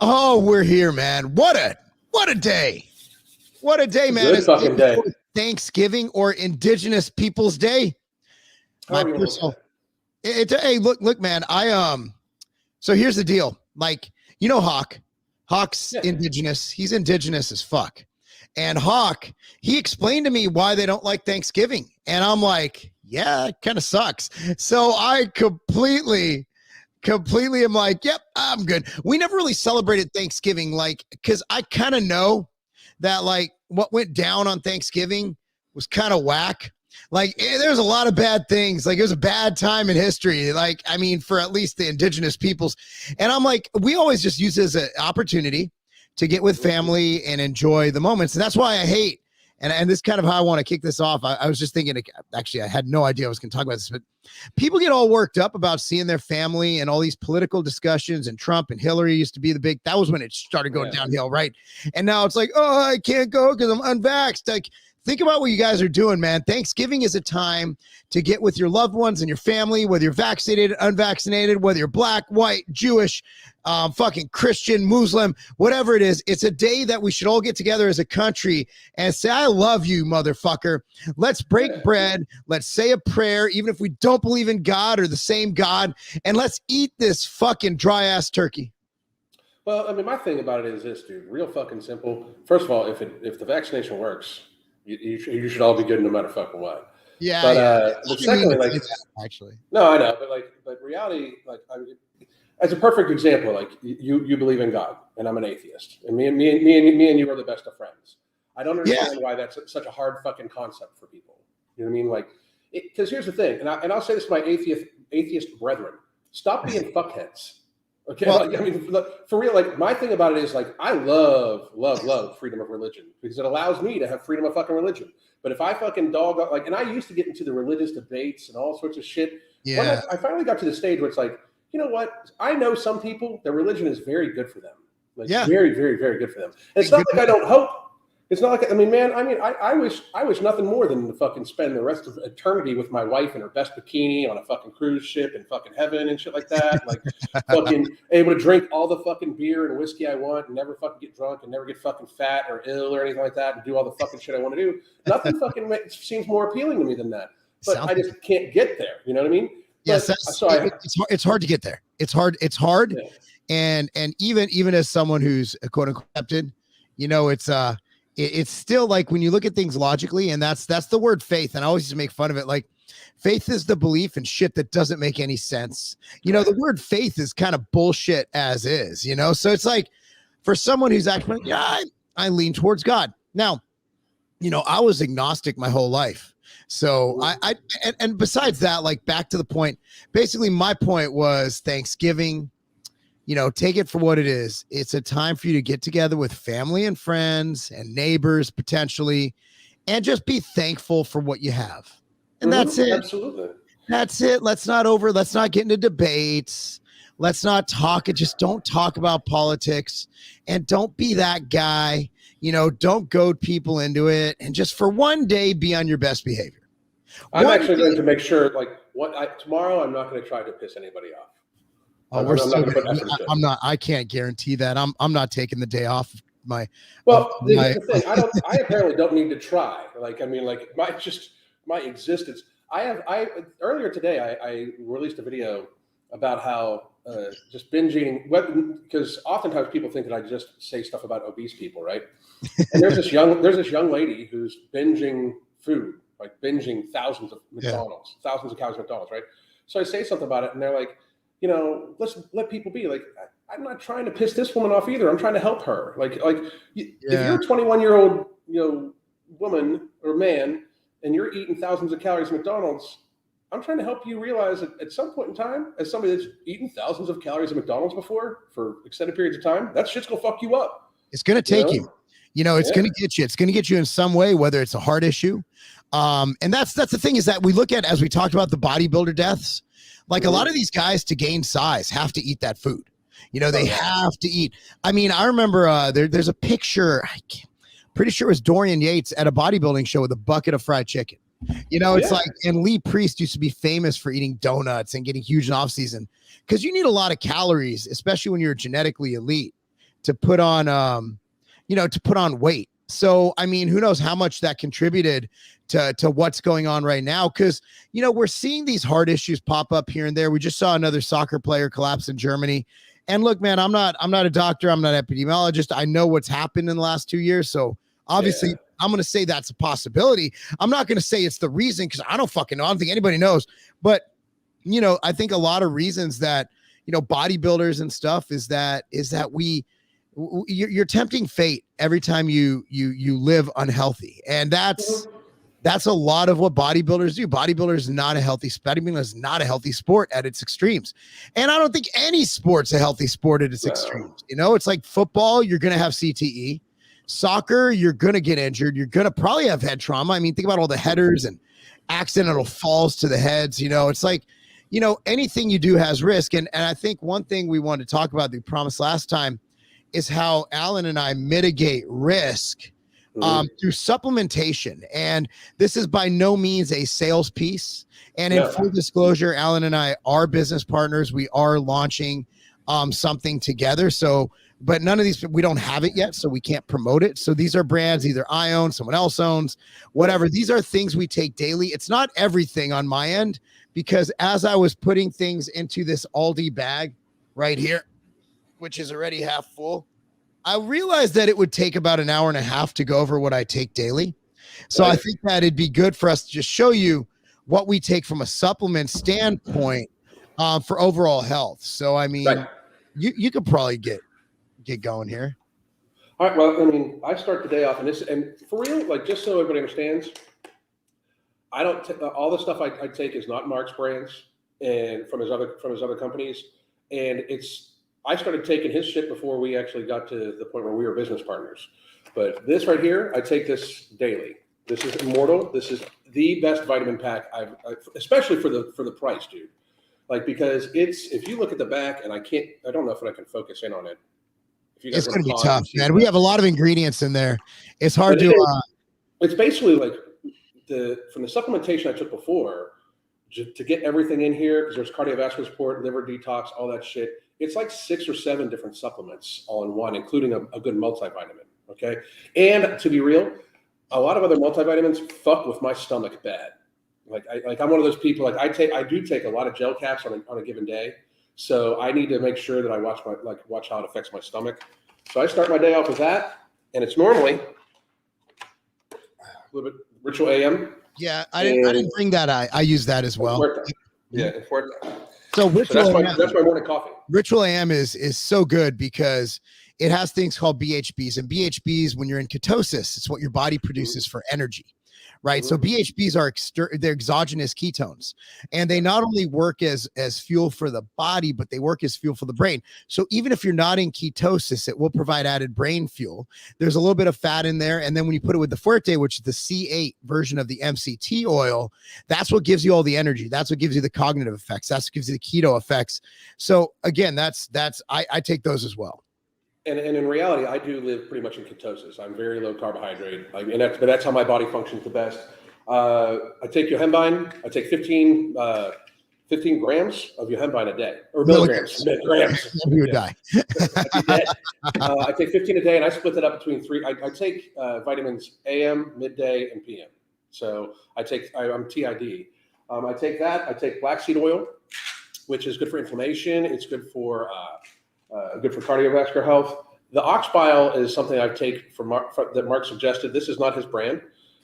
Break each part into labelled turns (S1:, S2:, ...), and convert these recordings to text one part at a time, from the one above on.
S1: Oh, we're here, man. What a day. What a day, man.
S2: Good fucking day.
S1: Thanksgiving or Indigenous Peoples Day. My personal. Hey, look, man. So here's the deal. Like, you know, Hawk's indigenous. He's indigenous as fuck. And Hawk, he explained to me why they don't like Thanksgiving. And I'm like, yeah, it kind of sucks. So I completely am like, yep, I'm good. We never really celebrated Thanksgiving, like, because I kind of know that, like, what went down on Thanksgiving was kind of whack. Like, there's a lot of bad things. Like, it was a bad time in history. Like, I mean, for at least the indigenous peoples. And I'm like, we always just use it as an opportunity to get with family and enjoy the moments. And that's why I hate, and this is kind of how I want to kick this off. I was just thinking, actually, I had no idea I was going to talk about this, but people get all worked up about seeing their family and all these political discussions, and Trump and Hillary used to be the big, that was when it started going downhill, right? And now it's like, oh, I can't go because I'm unvaxxed. Like, think about what you guys are doing, man. Thanksgiving is a time to get with your loved ones and your family, whether you're vaccinated, unvaccinated, whether you're black, white, Jewish, fucking Christian, Muslim, whatever it is. It's a day that we should all get together as a country and say, I love you, motherfucker. Let's break bread. Let's say a prayer, even if we don't believe in God or the same God, and let's eat this fucking dry ass turkey.
S2: Well, I mean, my thing about it is this, dude, real fucking simple. First of all, if the vaccination works, you should all be good no matter fucking what.
S1: Yeah.
S2: But secondly, like, actually, no, I know, but reality, like, I mean, as a perfect example, like you believe in God and I'm an atheist, and me and you are the best of friends. I don't understand why that's such a hard fucking concept for people. You know what I mean? Like, because here's the thing, and I'll say this to my atheist brethren: stop being fuckheads. Okay, well, like, I mean, look, for real, like, my thing about it is, like, I love freedom of religion because it allows me to have freedom of fucking religion. But if I fucking dog up, like, and I used to get into the religious debates and all sorts of shit. Yeah. When I finally got to the stage where it's like, you know what? I know some people, their religion is very good for them. Like, very, very, very good for them. And it's not like I don't hope. It's not like, I mean, man, I wish nothing more than to fucking spend the rest of eternity with my wife in her best bikini on a fucking cruise ship in fucking heaven and shit like that. Like, fucking able to drink all the fucking beer and whiskey I want and never fucking get drunk and never get fucking fat or ill or anything like that and do all the fucking shit I want to do. Nothing fucking seems more appealing to me than that. But I just can't get there. You know what I mean?
S1: Yes, it's hard to get there. It's hard. Yeah. And even as someone who's a quote unquote accepted, you know, it's still like when you look at things logically, and that's the word faith. And I always used to make fun of it. Like, faith is the belief in shit that doesn't make any sense. You know, the word faith is kind of bullshit as is, you know? So it's like, for someone who's actually, I lean towards God. Now, you know, I was agnostic my whole life. So and besides that, like, back to the point, basically my point was Thanksgiving, you know, take it for what it is. It's a time for you to get together with family and friends and neighbors potentially, and just be thankful for what you have. And that's it.
S2: Absolutely.
S1: That's it. Let's not get into debates. Let's not talk. Just don't talk about politics, and don't be that guy. You know, don't goad people into it, and just for one day, be on your best behavior.
S2: I'm actually going to make sure, like, tomorrow, I'm not going to try to piss anybody off.
S1: I can't guarantee that. I'm not taking the day off. Here's
S2: the thing. I apparently don't need to try. Like, I mean, like, my existence. Earlier today, I released a video about how just binge eating, because oftentimes people think that I just say stuff about obese people, right? And there's this young lady who's binging food, like binging thousands of McDonald's, thousands of calories of McDonald's, right? So I say something about it, and they're like, you know, let's let people be. Like, I'm not trying to piss this woman off either. I'm trying to help her. Like, if you're a 21-year-old, you know, woman or man, and you're eating thousands of calories of McDonald's, I'm trying to help you realize that at some point in time, as somebody that's eaten thousands of calories of McDonald's before for extended periods of time, that shit's gonna fuck you up.
S1: It's gonna take you. You know, it's gonna get you. It's gonna get you in some way, whether it's a heart issue. And that's the thing, is that we look at, as we talked about the bodybuilder deaths, like a lot of these guys, to gain size, have to eat that food. You know, they have to eat. I mean, I remember there's a picture, pretty sure it was Dorian Yates at a bodybuilding show with a bucket of fried chicken. You know, it's like, and Lee Priest used to be famous for eating donuts and getting huge in off season, because you need a lot of calories, especially when you're genetically elite, put on, to put on weight. So, I mean, who knows how much that contributed to what's going on right now? Because, we're seeing these heart issues pop up here and there. We just saw another soccer player collapse in Germany. And look, man, I'm not a doctor. I'm not an epidemiologist. I know what's happened in the last 2 years. So obviously I'm going to say that's a possibility. I'm not going to say it's the reason, because I don't fucking know. I don't think anybody knows. But, I think a lot of reasons that, bodybuilders and stuff is that you're tempting fate every time you live unhealthy. And that's a lot of what bodybuilders do. Bodybuilders is not a healthy sport at its extremes. And I don't think any sport's a healthy sport at its extremes. It's like football, you're going to have CTE. Soccer, you're going to get injured. You're going to probably have head trauma. I mean, think about all the headers and accidental falls to the heads. It's like, anything you do has risk. And I think one thing we wanted to talk about, we promised last time, is how Alan and I mitigate risk through supplementation. And this is by no means a sales piece. And in full disclosure, Alan and I are business partners. We are launching something together. So, but none of these, we don't have it yet, so we can't promote it. So these are brands either I own, someone else owns, whatever. These are things we take daily. It's not everything on my end, because as I was putting things into this Aldi bag right here, which is already half full, I realized that it would take about an hour and a half to go over what I take daily. So I think that it'd be good for us to just show you what we take from a supplement standpoint for overall health. So, I mean, you could probably get going here.
S2: All right. Well, I mean, I start the day off and for real, like, just so everybody understands, I don't all the stuff I take is not Mark's brands and from his other companies. And I started taking his shit before we actually got to the point where we were business partners. But this right here, I take this daily. This is Immortal. This is the best vitamin pack especially for the price, dude. Like, because if you look at the back, and I don't know if I can focus in on it.
S1: It's going to be tough, man. We have a lot of ingredients in there. It's hard to.
S2: It's basically like from the supplementation I took before to get everything in here, because there's cardiovascular support, liver detox, all that shit. It's like 6 or 7 different supplements all in one, including a good multivitamin. Okay. And to be real, a lot of other multivitamins fuck with my stomach bad. Like I'm one of those people, like I do take a lot of gel caps on a given day. So I need to make sure that I watch how it affects my stomach. So I start my day off with that. And it's normally a little bit Ritual AM.
S1: Yeah. I didn't bring that. I use that as well.
S2: Yeah.
S1: So that's
S2: my morning coffee.
S1: Ritual AM is so good because it has things called BHBs, and BHBs, when you're in ketosis, it's what your body produces for energy, right? So BHBs are they're exogenous ketones, and they not only work as fuel for the body, but they work as fuel for the brain. So even if you're not in ketosis, it will provide added brain fuel. There's a little bit of fat in there, and then when you put it with the Fuerte, which is the C8 version of the MCT oil, that's what gives you all the energy. That's what gives you the cognitive effects. That's what gives you the keto effects. So again, I take those as well.
S2: And in reality, I do live pretty much in ketosis. I'm very low carbohydrate, but that's how my body functions the best. I take yohimbine. I take 15 grams of yohimbine a day, or milligrams. Grams.
S1: You would die.
S2: I take 15 a day, and I split that up between 3. I take vitamins AM, midday, and PM. So I'm TID. I take that. I take black seed oil, which is good for inflammation. It's good for cardiovascular health. The ox bile is something I take that Mark suggested. This is not his brand.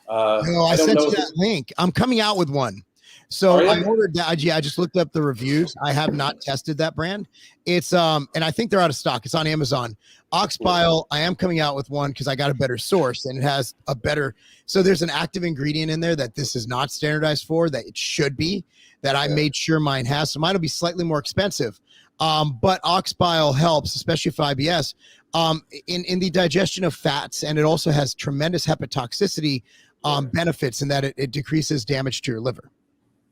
S1: No, I sent you that link. I'm coming out with one. So I ordered that. Yeah, I just looked up the reviews. I have not tested that brand. It's and I think they're out of stock. It's on Amazon. Ox bile, I am coming out with one because I got a better source, and it has a better. So there's an active ingredient in there that this is not standardized for, that it should be, that I made sure mine has. So mine will be slightly more expensive. But ox bile helps, especially for IBS, in the digestion of fats, and it also has tremendous hepatotoxicity benefits in that it decreases damage to your liver.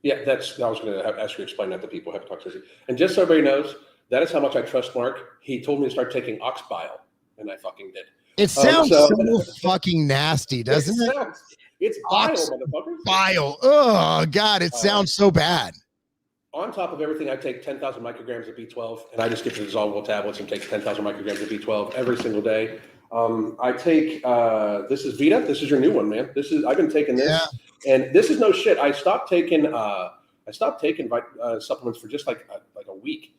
S2: Yeah, I was going to ask you to explain that to people, hepatotoxicity. And just so everybody knows, that is how much I trust Mark. He told me to start taking ox bile, and I fucking did.
S1: It sounds so fucking nasty, doesn't it?
S2: It's bile, motherfucker.
S1: Bile. Oh, God, it sounds so bad.
S2: on top of everything, I take 10,000 micrograms of B12, and I just get the dissolvable tablets and take 10,000 micrograms of B12 every single day. I take this is Vita. This is your new one, man. I've been taking this, and this is no shit. I stopped taking supplements for just like a week,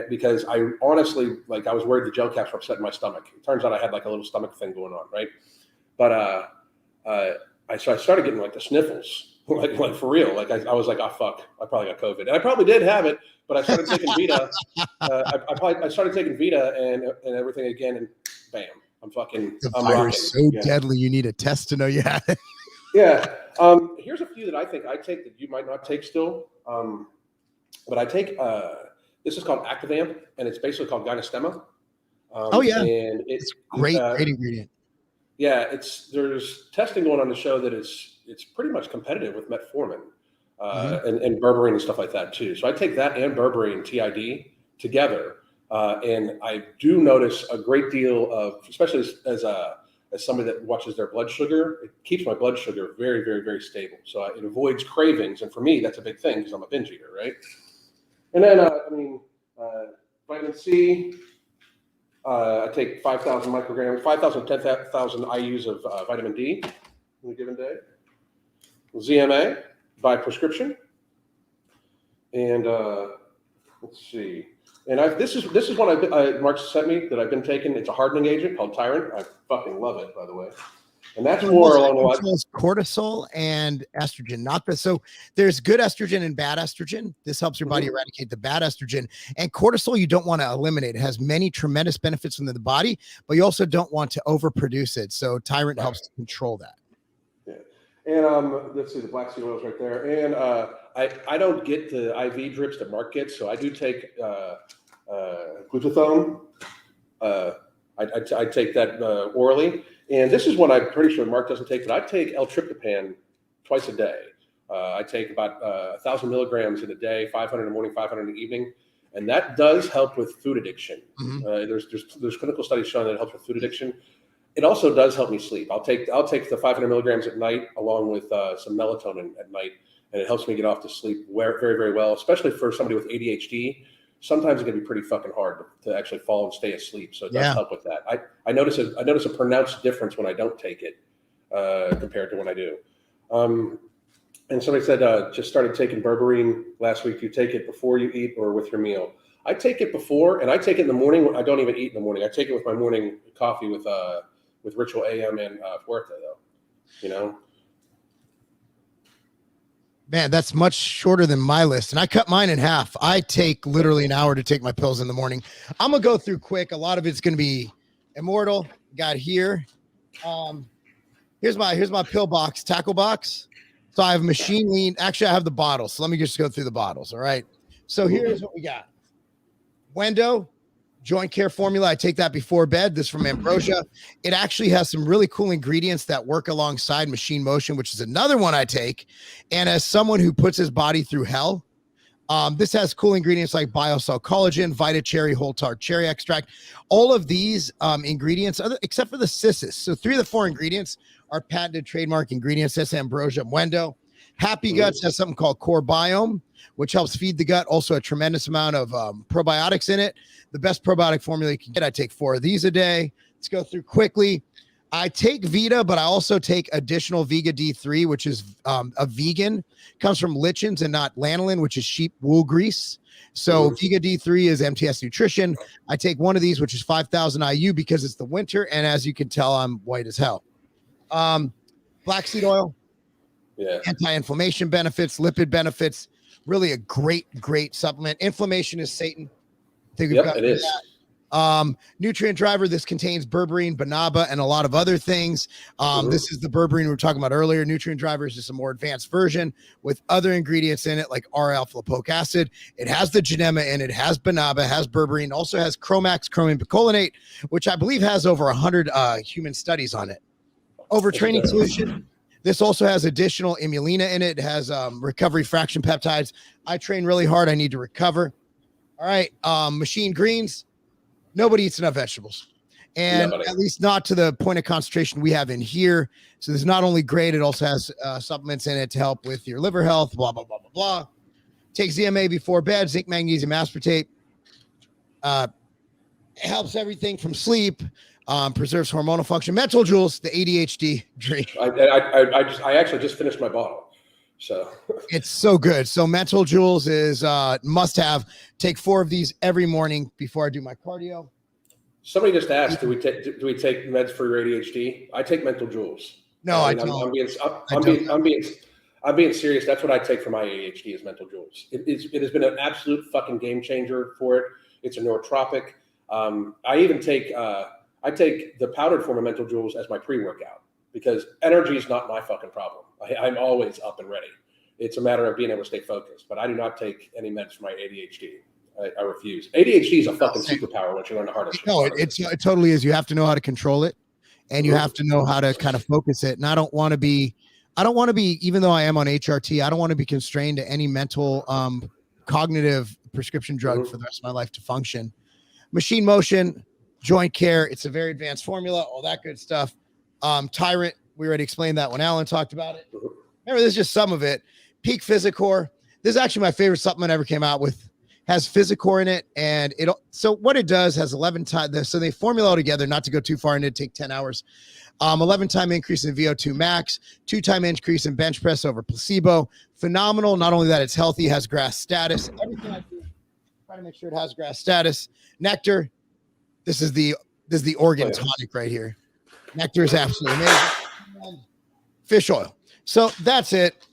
S2: because I honestly I was worried the gel caps were upsetting my stomach. It turns out I had like a little stomach thing going on, right? But I started getting like the sniffles. Like for real, I was like, oh fuck, I probably got COVID, and I probably did have it. But I started taking Vita. I started taking Vita and everything again, and bam, I'm
S1: virus so deadly. You need a test to know you have it.
S2: Yeah. Here's a few that I think I take that you might not take still. But I take this is called Activamp, and it's basically called Gainzcast. And it's great
S1: ingredient.
S2: Yeah, there's testing going on to show that it's pretty much competitive with metformin and berberine and stuff like that too. So I take that and berberine TID together, and I do notice a great deal of, especially as somebody that watches their blood sugar, it keeps my blood sugar very, very, very stable. So it avoids cravings, and for me that's a big thing because I'm a binge eater, right? And then vitamin C. I take 5,000 micrograms, 5,000 to 10,000 IUs of vitamin D in a given day. ZMA by prescription, and let's see. And this is one Mark sent me that I've been taking. It's a hardening agent called Tyrant. I fucking love it, by the way. And that's more along the lines
S1: cortisol and estrogen. So there's good estrogen and bad estrogen. This helps your body eradicate the bad estrogen. And cortisol you don't want to eliminate. It has many tremendous benefits within the body, but you also don't want to overproduce it. So Tyrant helps to control that.
S2: And let's see, the black seed oil is right there. And I don't get the IV drips that Mark gets, so I do take glutathione. I take that orally. And this is one I'm pretty sure Mark doesn't take, but I take L-Tryptophan twice a day. I take about 1,000 milligrams in a day, 500 in the morning, 500 in the evening. And that does help with food addiction. There's clinical studies showing that it helps with food addiction. It also does help me sleep. I'll take the 500 milligrams at night along with some melatonin at night, and it helps me get off to sleep very, very well, especially for somebody with ADHD. Sometimes it can be pretty fucking hard to actually fall and stay asleep. So it does help with that. I notice a pronounced difference when I don't take it compared to when I do. And somebody said just started taking berberine last week. Do you take it before you eat or with your meal? I take it before, and I take it in the morning. I don't even eat in the morning. I take it with my morning coffee with Ritual AM and Fuerte, though. You know.
S1: Man, that's much shorter than my list. And I cut mine in half. I take literally an hour to take my pills in the morning. I'm going to go through quick. A lot of it's going to be Immortal. Got here. Here's my pill box, tackle box. So I have machine lean. Actually, I have the bottles. So let me just go through the bottles. All right. So here's what we got. Wendo joint care formula. I take that before bed. This from Ambrosia. It actually has some really cool ingredients that work alongside Machine Motion, which is another one I take. And as someone who puts his body through hell, this has cool ingredients like BioCell Collagen, Vita Cherry, Whole Tart Cherry Extract. All of these ingredients, except for the Cissus. So 3 of the 4 ingredients are patented trademark ingredients. That's Ambrosia and Wendo. Happy Guts has something called Core Biome, which helps feed the gut. Also a tremendous amount of probiotics in it. The best probiotic formula you can get. I take 4 of these a day. Let's go through quickly. I take Vita, but I also take additional Vega D3, which is a vegan. Comes from lichens and not lanolin, which is sheep wool grease. So Vega D3 is MTS Nutrition. I take one of these, which is 5,000 IU because it's the winter. And as you can tell, I'm white as hell. Black seed oil. Yeah. Anti-inflammation benefits, lipid benefits. Really a great supplement. Inflammation is Satan. I think we've got it is. Nutrient driver. This contains berberine, banaba, and a lot of other things. This is the berberine we were talking about earlier. Nutrient driver is just a more advanced version with other ingredients in it, like R-alpha lipoic acid. It has the genema in it, has banaba, has berberine, also has Chromax, chromium picolinate, which I believe has over 100 human studies on it. Overtraining solution. This also has additional imulina in it. It has recovery fraction peptides. I train really hard. I need to recover. All right. Machine greens. Nobody eats enough vegetables. And at least not to the point of concentration we have in here. So this is not only great, it also has supplements in it to help with your liver health, blah, blah, blah, blah, blah. Take ZMA before bed, zinc, magnesium aspartate. It helps everything from sleep, preserves hormonal function. Mental Jewels, the ADHD drink.
S2: I actually just finished my bottle. So
S1: it's so good. So Mental Jewels is must have. Take 4 of these every morning before I do my cardio.
S2: Somebody just asked, do we take meds for your ADHD? I take Mental Jewels.
S1: No, I don't.
S2: I'm being serious. That's what I take for my ADHD is Mental Jewels. It has been an absolute fucking game changer for it. It's a neurotropic. I even take the powdered form of Mental Jewels as my pre-workout because energy is not my fucking problem. I'm always up and ready. It's a matter of being able to stay focused. But I do not take any meds for my ADHD. I refuse. ADHD is a fucking superpower once you learn to harness it.
S1: No, it totally is. You have to know how to control it, and you have to know how to kind of focus it. And I don't want to be, even though I am on HRT, I don't want to be constrained to any mental, cognitive prescription drug for the rest of my life to function. Machine Motion, joint care. It's a very advanced formula, all that good stuff. Tyrant, we already explained that when Alan talked about it. Remember, this is just some of it. Peak Physicor. This is actually my favorite supplement I ever came out with. Has Physicor in it, and so what it does has 11 times. So they formula together, not to go too far, and it take 10 hours. 11-time increase in VO2 max, 2-time increase in bench press over placebo. Phenomenal. Not only that, it's healthy, has GRAS status. Everything I do, try to make sure it has GRAS status. Nectar. This is the organ tonic right here. Nectar is absolutely amazing. Fish oil. So that's it.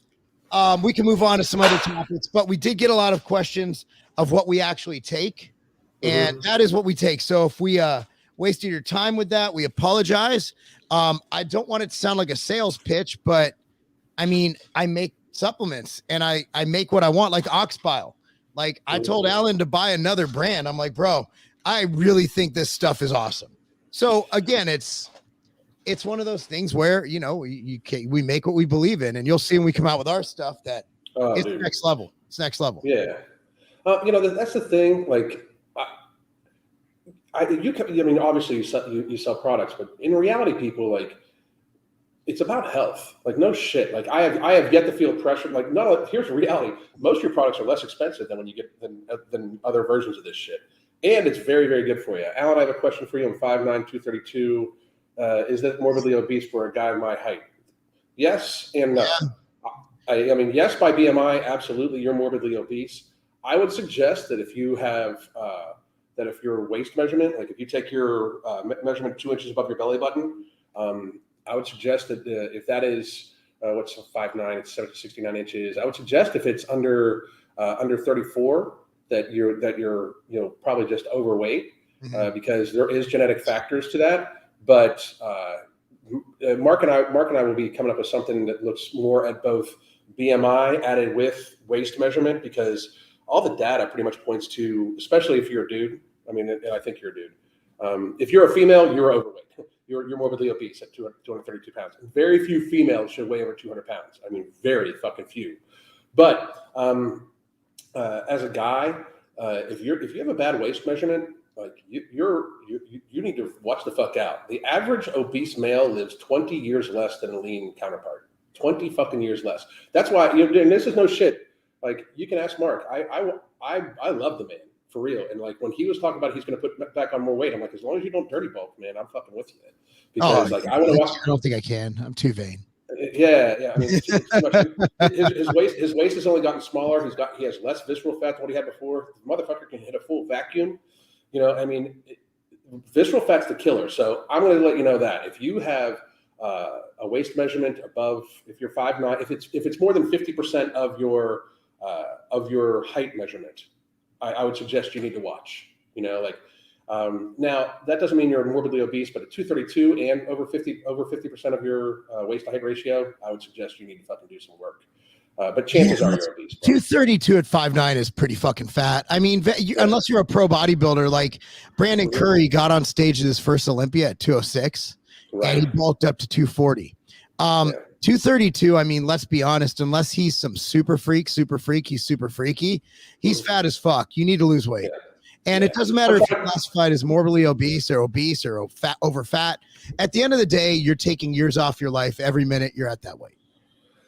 S1: We can move on to some other topics, but we did get a lot of questions of what we actually take, and that is what we take. So if we wasted your time with that, we apologize. I don't want it to sound like a sales pitch, but I mean, I make supplements and I make what I want, like Oxbile. Like I told Alan to buy another brand. I'm like, bro, I really think this stuff is awesome. So again, it's one of those things where, we make what we believe in, and you'll see when we come out with our stuff that it's next level. It's next level.
S2: Yeah. That's the thing. Like, obviously you sell products, but in reality, people, like, it's about health. Like, no shit. Like, I have yet to feel pressure. Like, no, here's the reality. Most of your products are less expensive than when you get than other versions of this shit, and it's very, very good for you. Alan, I have a question for you. I'm 5'9", 232. Is that morbidly obese for a guy of my height? Yes and no. Yeah. I mean, yes, by BMI, absolutely, you're morbidly obese. I would suggest that if you have if your waist measurement, like if you take your measurement 2 inches above your belly button, I would suggest that if that is what's 5'9", it's 69 inches. I would suggest if it's under 34, that you're probably just overweight, because there is genetic factors to that. But Mark and I will be coming up with something that looks more at both BMI added with waist measurement, because all the data pretty much points to, especially if you're a dude. I mean, and I think you're a dude. If you're a female, you're overweight. You're morbidly obese at 232 pounds. Very few females should weigh over 200 pounds. I mean, very fucking few. But as a guy, if you have a bad waist measurement, like you need to watch the fuck out. The average obese male lives 20 years less than a lean counterpart. 20 fucking years less. That's why, and this is no shit. Like, you can ask Mark. I love the man, for real. And like, when he was talking about he's going to put back on more weight, I'm like, as long as you don't dirty bulk, man, I'm fucking with you. Because I want to watch.
S1: I don't think I can. I'm too vain.
S2: Yeah. I mean, his waist has only gotten smaller. He has less visceral fat than what he had before. The motherfucker can hit a full vacuum. I mean, visceral fat's the killer. So I'm going to let you know that if you have a waist measurement above, if you're 5'9", if it's more than 50% of your height measurement, I would suggest you need to watch. Now that doesn't mean you're morbidly obese, but at 232 and over 50% of your waist to height ratio, I would suggest you need to fucking do some work. But chances are you're obese.
S1: 232 at 5'9" is pretty fucking fat. I mean, unless you're a pro bodybuilder, like Brandon Curry got on stage at his first Olympia at 206, and he bulked up to 240. 232, I mean, let's be honest, unless he's some super freak, he's super freaky, he's fat as fuck. You need to lose weight. And it doesn't matter if you're classified as morbidly obese or over fat. At the end of the day, you're taking years off your life every minute you're at that weight.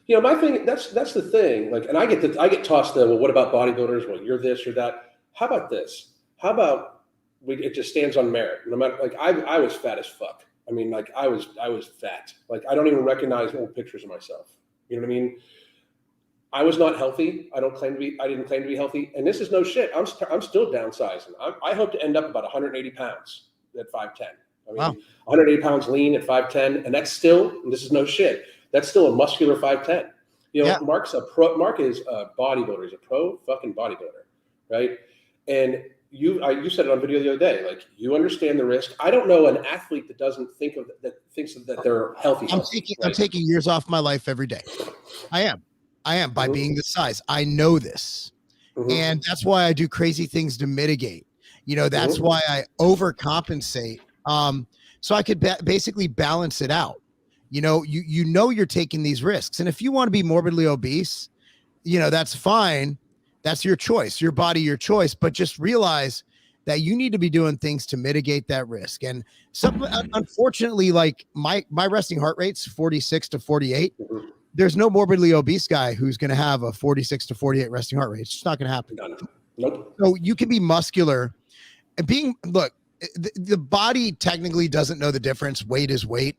S2: my thing, that's the thing. Like, and I get tossed the, well, what about bodybuilders? Well, you're this, you're that. How about this? How about it just stands on merit? No matter, like, I was fat as fuck. I mean, like, I was fat. Like, I don't even recognize old pictures of myself. You know what I mean? I was not healthy. I didn't claim to be healthy. And this is no shit. I'm still downsizing. I hope to end up about 180 pounds at 5'10". I mean, wow. 180 pounds lean at 5'10", and that's still, and this is no shit, that's still a muscular 5'10". You know, yeah. Mark is a bodybuilder. He's a pro fucking bodybuilder, right? And you said it on video the other day. Like, you understand the risk. I don't know an athlete that doesn't thinks that they're healthy.
S1: I'm taking years off my life every day. I am by mm-hmm. being this size. I know this, mm-hmm. and that's why I do crazy things to mitigate. You know, that's mm-hmm. why I overcompensate. So I could basically balance it out. You know, you're taking these risks. And if you want to be morbidly obese, you know, that's fine. That's your choice, your body, your choice. But just realize that you need to be doing things to mitigate that risk. And unfortunately, like my resting heart rate's 46 to 48. Mm-hmm. There's no morbidly obese guy who's going to have a 46 to 48 resting heart rate. It's just not going to happen.
S2: No. Nope.
S1: So you can be muscular and the body technically doesn't know the difference. Weight is weight.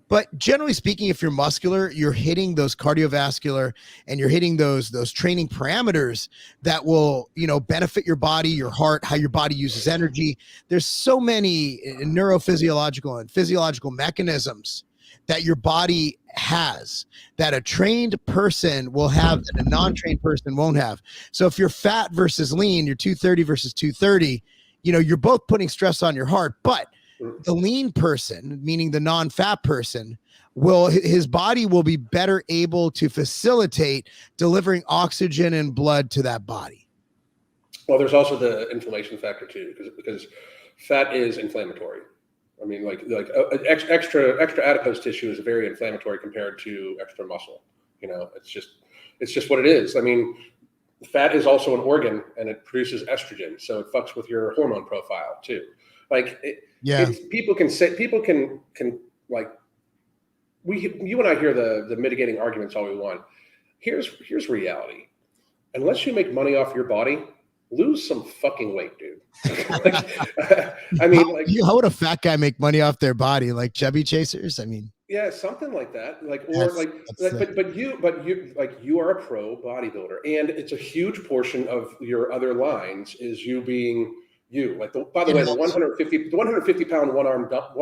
S1: But generally speaking, if you're muscular, you're hitting those cardiovascular and you're hitting those training parameters that will, you know, benefit your body, your heart, how your body uses energy. There's so many neurophysiological and physiological mechanisms that your body has that a trained person will have that a non-trained person won't have. So if you're fat versus lean, you're 230 versus 230, you know, you're both putting stress on your heart, but the lean person, meaning the non-fat person, his body will be better able to facilitate delivering oxygen and blood to that body.
S2: Well, there's also the inflammation factor too, because fat is inflammatory. I mean, like extra adipose tissue is very inflammatory compared to extra muscle. You know, it's just what it is. I mean, fat is also an organ and it produces estrogen, so it fucks with your hormone profile too. Like, people can like, you and I hear the mitigating arguments all we want. Here's reality. Unless you make money off your body, lose some fucking weight, dude. I mean,
S1: how would a fat guy make money off their body? Like chubby chasers? I mean,
S2: yeah, something like that. But you are a pro bodybuilder, and it's a huge portion of your other lines is you being you. Like, by the way, the 150 pound one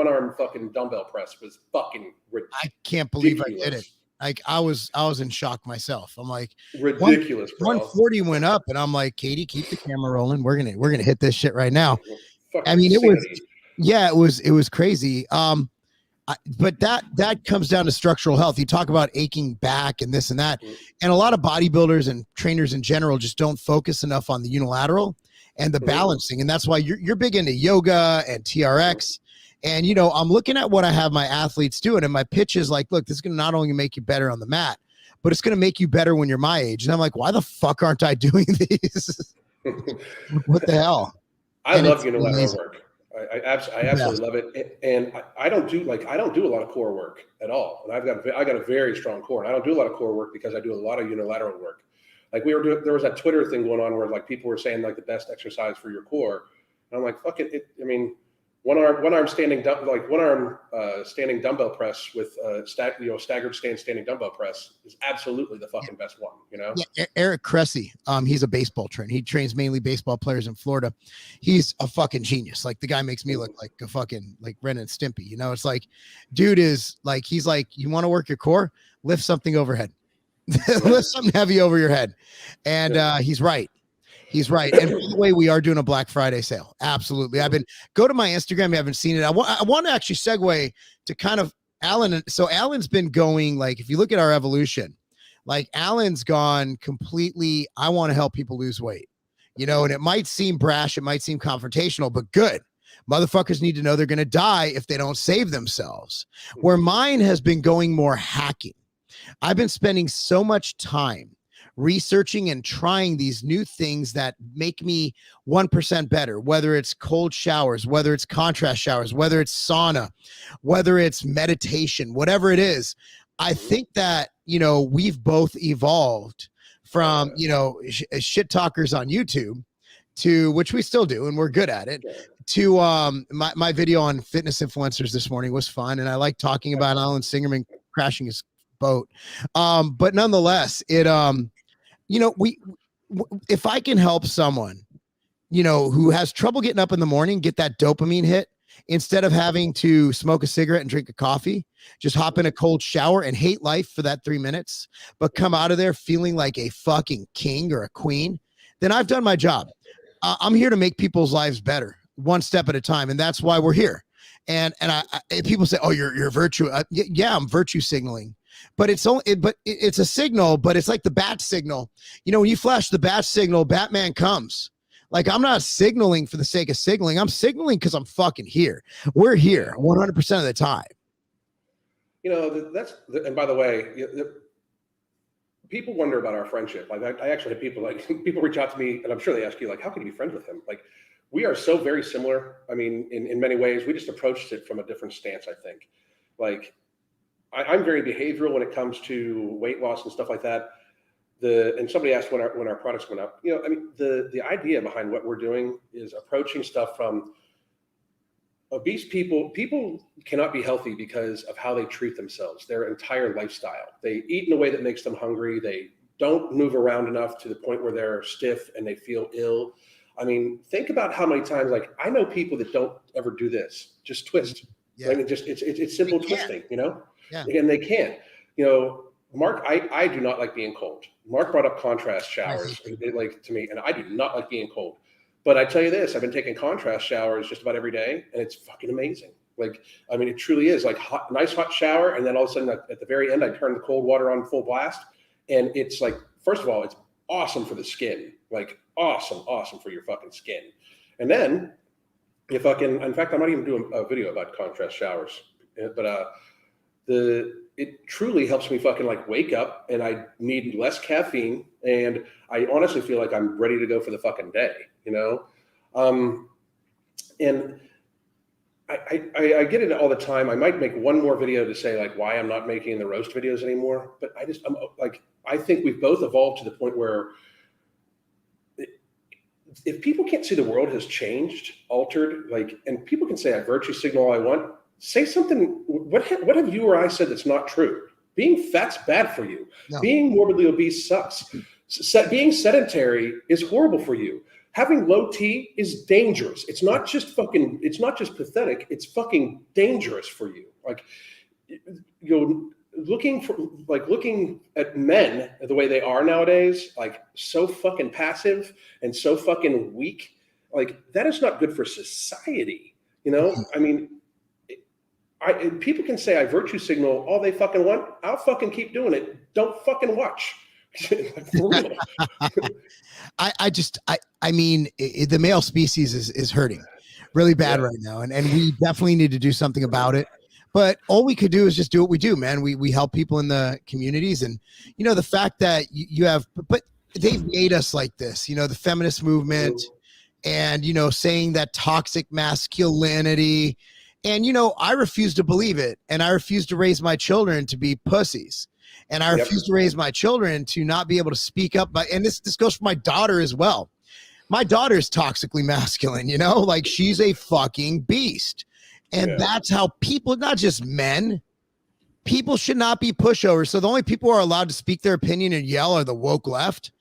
S2: arm fucking dumbbell press was fucking ridiculous.
S1: I can't believe I did it. Like, I was in shock myself. I'm like,
S2: ridiculous.
S1: 140 went up, and I'm like, Katie, keep the camera rolling. We're gonna hit this shit right now.
S2: I mean,
S1: it was crazy. But that comes down to structural health. You talk about aching back and this and that, and a lot of bodybuilders and trainers in general just don't focus enough on the unilateral and the balancing, and that's why you're big into yoga and TRX. And, you know, I'm looking at what I have my athletes doing, and my pitch is like, look, this is going to not only make you better on the mat, but it's going to make you better when you're my age. And I'm like, why the fuck aren't I doing these? What the hell?
S2: I love unilateral work. I absolutely love it. And I don't do a lot of core work at all. And I got a very strong core, and I don't do a lot of core work because I do a lot of unilateral work. Like, there was that Twitter thing going on where, like, people were saying, like, the best exercise for your core. And I'm like, fuck it. I mean, one arm standing dumbbell press with staggered standing dumbbell press is absolutely the fucking best one, you know?
S1: Yeah, Eric Cressy, he's a baseball trainer. He trains mainly baseball players in Florida. He's a fucking genius. Like, the guy makes me look like a fucking, like, Ren and Stimpy, you know? It's like, dude is like, he's like, you want to work your core? Lift something overhead. Lift something heavy over your head. And he's right. He's right. And by the way, we are doing a Black Friday sale. Absolutely. Go to my Instagram. You haven't seen it. I want to actually segue to kind of Alan. So Alan's been going, like, if you look at our evolution, like, Alan's gone completely, I want to help people lose weight, you know, and it might seem brash. It might seem confrontational, but good. Motherfuckers need to know they're going to die if they don't save themselves. Where mine has been going more hacking. I've been spending so much time researching and trying these new things that make me 1% better, whether it's cold showers, whether it's contrast showers, whether it's sauna, whether it's meditation, whatever it is. I think that we've both evolved from, shit talkers on YouTube to, which we still do, and we're good at it, to my video on fitness influencers this morning was fun, and I like talking about Alan Singerman crashing his boat. But nonetheless, it if I can help someone, who has trouble getting up in the morning, get that dopamine hit, instead of having to smoke a cigarette and drink a coffee, just hop in a cold shower and hate life for that 3 minutes, but come out of there feeling like a fucking king or a queen, then I've done my job. I'm here to make people's lives better, one step at a time. And that's why we're here. And people say, oh, you're virtue. Yeah, I'm virtue signaling, but it's a signal, but it's like the bat signal. When you flash the bat signal, Batman comes. Like, I'm not signaling for the sake of signaling. I'm signaling because I'm fucking here. We're here 100% of the time.
S2: And by the way, people wonder about our friendship. Like, I actually have people reach out to me, and I'm sure they ask you, like, how can you be friends with him? Like, we are so very similar. I mean, in many ways, we just approached it from a different stance, I think. Like, I'm very behavioral when it comes to weight loss and stuff like that. And somebody asked when our products went up. The idea behind what we're doing is approaching stuff from obese people. People cannot be healthy because of how they treat themselves, their entire lifestyle. They eat in a way that makes them hungry. They don't move around enough to the point where they're stiff and they feel ill. I mean, think about how many times, like, I know people that don't ever do this, just twist. Yeah. I mean, it's simple twisting, Yeah. And they can't, Mark, I do not like being cold. Mark brought up contrast showers, to me, and I do not like being cold. But I tell you this, I've been taking contrast showers just about every day, and it's fucking amazing. Like, I mean, it truly is like nice hot shower, and then all of a sudden at the very end, I turn the cold water on full blast, and it's like, first of all, it's awesome for the skin, like awesome for your fucking skin. And then in fact, I might even do a video about contrast showers, but it truly helps me fucking like wake up, and I need less caffeine, and I honestly feel like I'm ready to go for the fucking day, and I get it all the time. I might make one more video to say like why I'm not making the roast videos anymore, but I think we've both evolved to the point where if people can't see the world has changed, altered, like, and people can say I virtue signal all I want, say something. What have you or I said that's not true? Being fat's bad for you. No. Being morbidly obese sucks. Being sedentary is horrible for you. Having low T is dangerous. It's not just pathetic. It's fucking dangerous for you. Like, looking at men the way they are nowadays, like so fucking passive and so fucking weak, like that is not good for society. I mean, people can say I virtue signal all they fucking want. I'll fucking keep doing it. Don't fucking watch. For real. I mean, the male species is hurting really bad right now. And we definitely need to do something about it. But all we could do is just do what we do, man. We help people in the communities. And, the fact that you have, but they've made us like this, the feminist movement and, saying that toxic masculinity. And, I refuse to believe it. And I refuse to raise my children to be pussies. And I refuse to raise my children to not be able to speak up. And this goes for my daughter as well. My daughter's toxically masculine, like she's a fucking beast. And that's how people, not just men, people should not be pushovers. So the only people who are allowed to speak their opinion and yell are the woke left.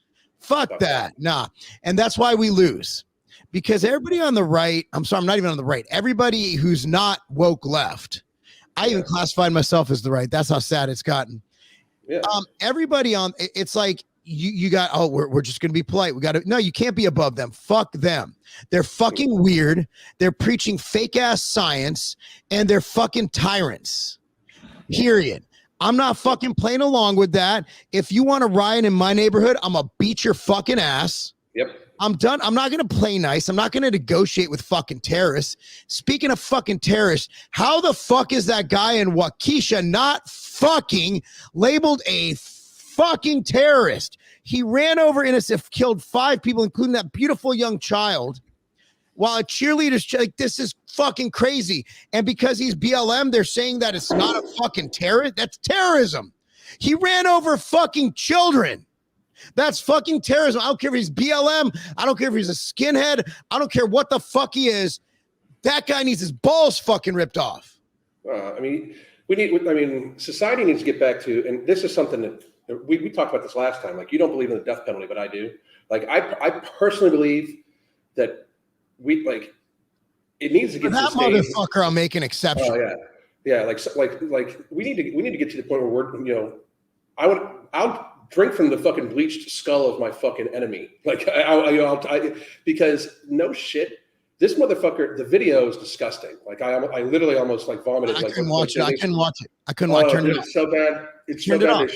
S2: Fuck that. Nah. And that's why we lose. Because everybody on the right, I'm not even on the right. Everybody who's not woke left, I even classified myself as the right. That's how sad it's gotten. Yeah. Everybody on, it's like you got, we're just going to be polite. No, you can't be above them. Fuck them. They're fucking weird. They're preaching fake ass science and they're fucking tyrants. Period. I'm not fucking playing along with that. If you want to riot in my neighborhood, I'm going to beat your fucking ass. Yep. I'm done. I'm not going to play nice. I'm not going to negotiate with fucking terrorists. Speaking of fucking terrorists, how the fuck is that guy in Waukesha not fucking labeled a fucking terrorist? He ran over innocent, killed 5 people, including that beautiful young child, while a cheerleader's like, this is fucking crazy. And because he's BLM, they're saying that it's not a fucking terrorist. That's terrorism.
S1: He ran over fucking children. That's fucking terrorism. I don't care if he's BLM. I don't care if he's a skinhead. I don't care what the fuck he is. That guy needs his balls fucking ripped off.
S2: I mean, society needs to get back to, and this is something that we talked about this last time. Like, you don't believe in the death penalty, but I do. Like, I personally believe that it needs to get
S1: for that
S2: to the stage.
S1: Motherfucker, I'll make an exception.
S2: Oh yeah. Like we need to get to the point where we're, I'll drink from the fucking bleached skull of my fucking enemy. Like, because no shit, this motherfucker, the video is disgusting. Like, I literally almost like vomited.
S1: I couldn't watch it. I couldn't watch it.
S2: It's so bad. It's so bad.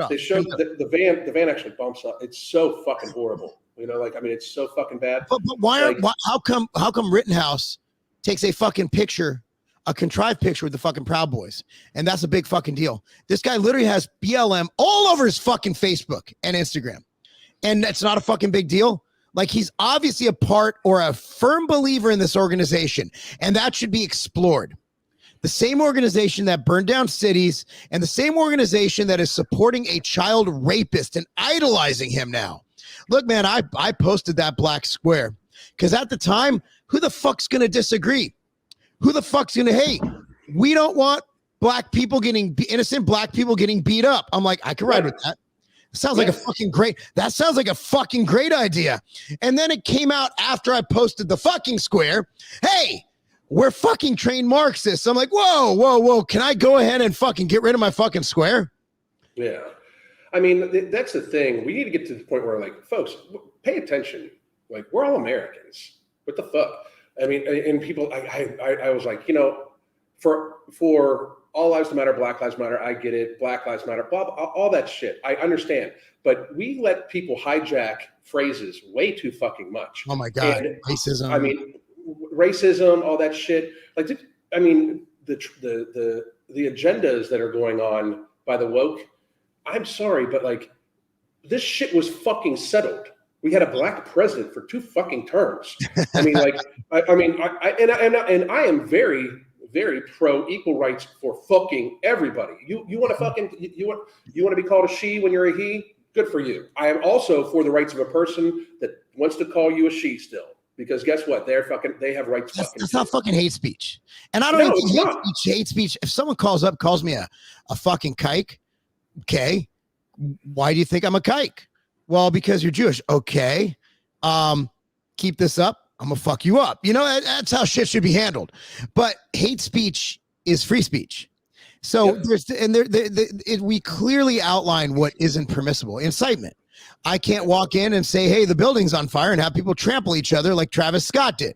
S2: They showed the van actually bumps up. It's so fucking horrible. It's so fucking bad.
S1: But how come Rittenhouse takes a fucking picture, a contrived picture with the fucking Proud Boys? And that's a big fucking deal. This guy literally has BLM all over his fucking Facebook and Instagram. And that's not a fucking big deal. Like, he's obviously a part or a firm believer in this organization, and that should be explored. The same organization that burned down cities and the same organization that is supporting a child rapist and idolizing him now. Look, man, I posted that black square because at the time, who the fuck's going to disagree? Who the fuck's going to hate? We don't want innocent black people getting beat up. I'm like, I can ride with that. Sounds like a fucking great idea. And then it came out after I posted the fucking square. Hey, we're fucking trained Marxists. I'm like, whoa. Can I go ahead and fucking get rid of my fucking square?
S2: Yeah. I mean, that's the thing. We need to get to the point where, like, folks, pay attention. Like, we're all Americans. What the fuck? I mean, and people, I was like, for all lives matter, Black Lives Matter, I get it, Black Lives Matter, blah, blah, all that shit. I understand. But we let people hijack phrases way too fucking much.
S1: Oh my God. And, racism.
S2: I mean, racism, all that shit. Like, the agendas that are going on by the woke, I'm sorry, but like, this shit was fucking settled. We had a black president for 2 fucking terms. I mean, like, I am very, very pro equal rights for fucking everybody. You want to be called a she when you're a he? Good for you. I am also for the rights of a person that wants to call you a she still, because guess what? They have rights.
S1: That's not fucking hate speech. And I don't even think hate speech. If someone calls me a fucking kike, okay, why do you think I'm a kike? Well, because you're Jewish. Okay. Keep this up. I'm gonna fuck you up. That's how shit should be handled. But hate speech is free speech. So we clearly outline what isn't permissible. Incitement. I can't walk in and say, hey, the building's on fire, and have people trample each other like Travis Scott did.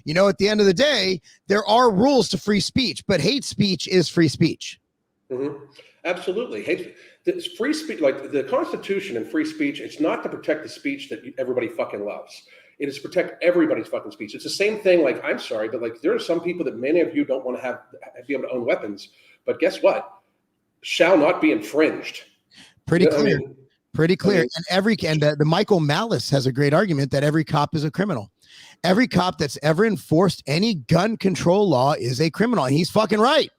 S1: At the end of the day, there are rules to free speech, but hate speech is free speech.
S2: Mm-hmm. Absolutely. It's free speech, like the Constitution and free speech, it's not to protect the speech that everybody fucking loves. It is to protect everybody's fucking speech. It's the same thing. Like, I'm sorry, but like, there are some people that many of you don't want to be able to own weapons, but guess what? Shall not be infringed.
S1: Pretty clear. And the Michael Malice has a great argument that every cop is a criminal. Every cop that's ever enforced any gun control law is a criminal. And he's fucking right.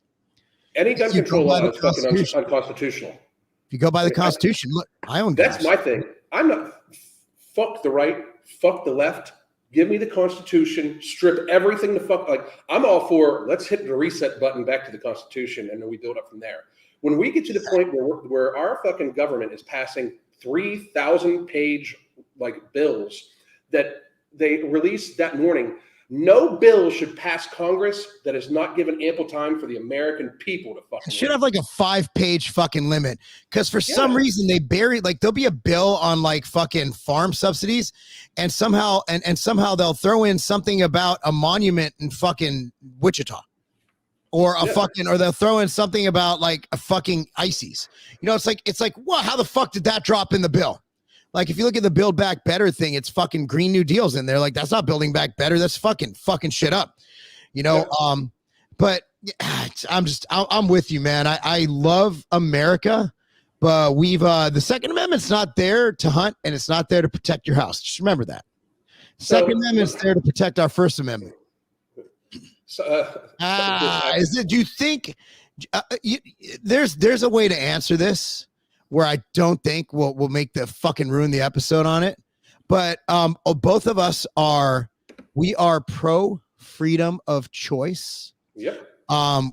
S1: Any gun control law is fucking unconstitutional. If you go by the Constitution, look, I own guns.
S2: That's my thing. I'm not, fuck the right, fuck the left. Give me the Constitution, strip everything the fuck. Like, I'm all for, let's hit the reset button back to the Constitution, and then we build up from there. When we get to the point where our fucking government is passing 3,000-page like bills that they released that morning, no bill should pass Congress that is not given ample time for the American people to fucking.
S1: It should have like a 5-page fucking limit, because for some reason they buried, like, there'll be a bill on like fucking farm subsidies, and somehow they'll throw in something about a monument in fucking Wichita, or or they'll throw in something about like a fucking ICES. It's like, what? How the fuck did that drop in the bill? Like, if you look at the Build Back Better thing, it's fucking Green New Deals in there. Like, that's not building back better. That's fucking shit up, but I'm with you, man. I love America, but the Second Amendment's not there to hunt, and it's not there to protect your house. Just remember that. Second Amendment's there to protect our First Amendment. Is it? Do you think there's a way to answer this where I don't think we'll make the fucking ruin the episode on it, but both of us are pro freedom of choice.
S2: Yep.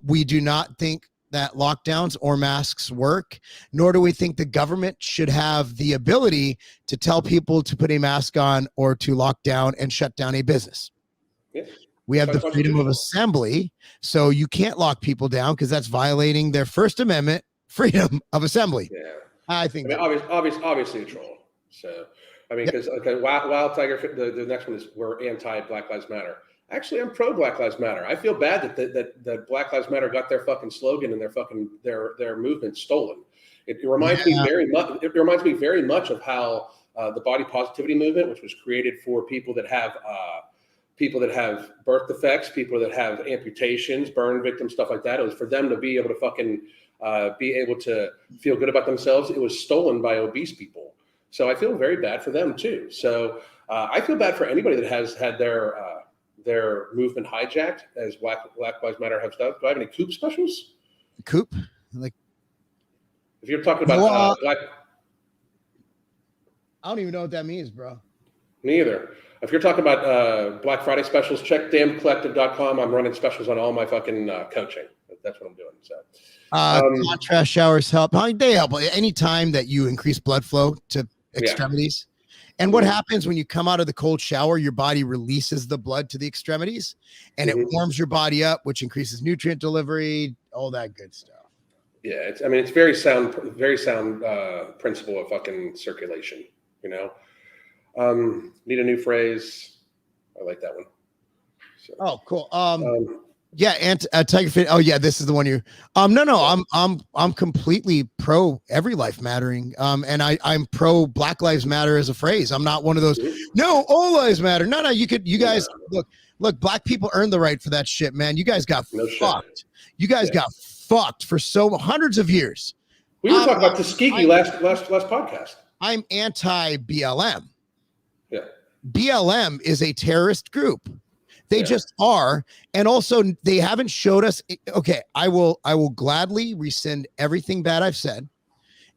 S1: We do not think that lockdowns or masks work, nor do we think the government should have the ability to tell people to put a mask on or to lock down and shut down a business.
S2: Yes.
S1: We have the freedom of assembly, so you can't lock people down because that's violating their First Amendment freedom of assembly.
S2: Yeah,
S1: I think.
S2: Obviously a troll. So, I mean, because Wild Tiger, the next one is we're anti Black Lives Matter. Actually, I'm pro Black Lives Matter. I feel bad that Black Lives Matter got their fucking slogan and their movement stolen. It reminds me very much. It reminds me very much of how the body positivity movement, which was created for people that have birth defects, people that have amputations, burn victims, stuff like that. It was for them to be able to fucking be able to feel good about themselves. It was stolen by obese people. So I feel very bad for them too. So I feel bad for anybody that has had their movement hijacked, as Black Lives Matter has done. Do I have any Coop specials?
S1: Coop? Like,
S2: if you're talking about Black,
S1: I don't even know what that means, bro.
S2: Me either. If you're talking about Black Friday specials, check damncollective.com. I'm running specials on all my fucking coaching. That's what I'm doing. So,
S1: contrast showers help. They help any time that you increase blood flow to extremities. And what happens when you come out of the cold shower, your body releases the blood to the extremities and it warms your body up, which increases nutrient delivery, all that good stuff.
S2: Yeah. It's very sound principle of fucking circulation, you know? Need a new phrase. I like that one. So,
S1: oh, cool. Tiger Fit. Oh yeah, this is the one you. No. I'm completely pro every life mattering. And I'm pro Black Lives Matter as a phrase. I'm not one of those. No, all lives matter. No. You guys look. Black people earned the right for that shit, man. You guys got fucked. You guys got fucked for hundreds of years.
S2: We were talking about Tuskegee last podcast.
S1: I'm anti BLM.
S2: Yeah.
S1: BLM is a terrorist group. They just are. And also they haven't showed us. Okay. I will gladly rescind everything bad I've said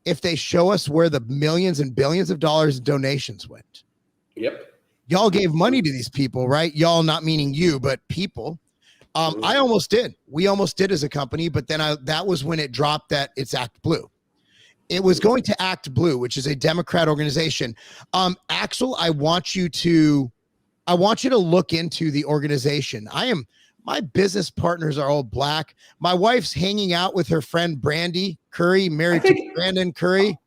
S1: if they show us where the millions and billions of dollars in donations went.
S2: Yep.
S1: Y'all gave money to these people, right? Y'all, not meaning you, but people. I almost did. We almost did as a company, but then that was when it dropped that it's Act Blue. It was going to Act Blue, which is a Democrat organization. Axel, I want you to look into the organization. My business partners are all Black. My wife's hanging out with her friend Brandy Curry, married to Brandon Curry.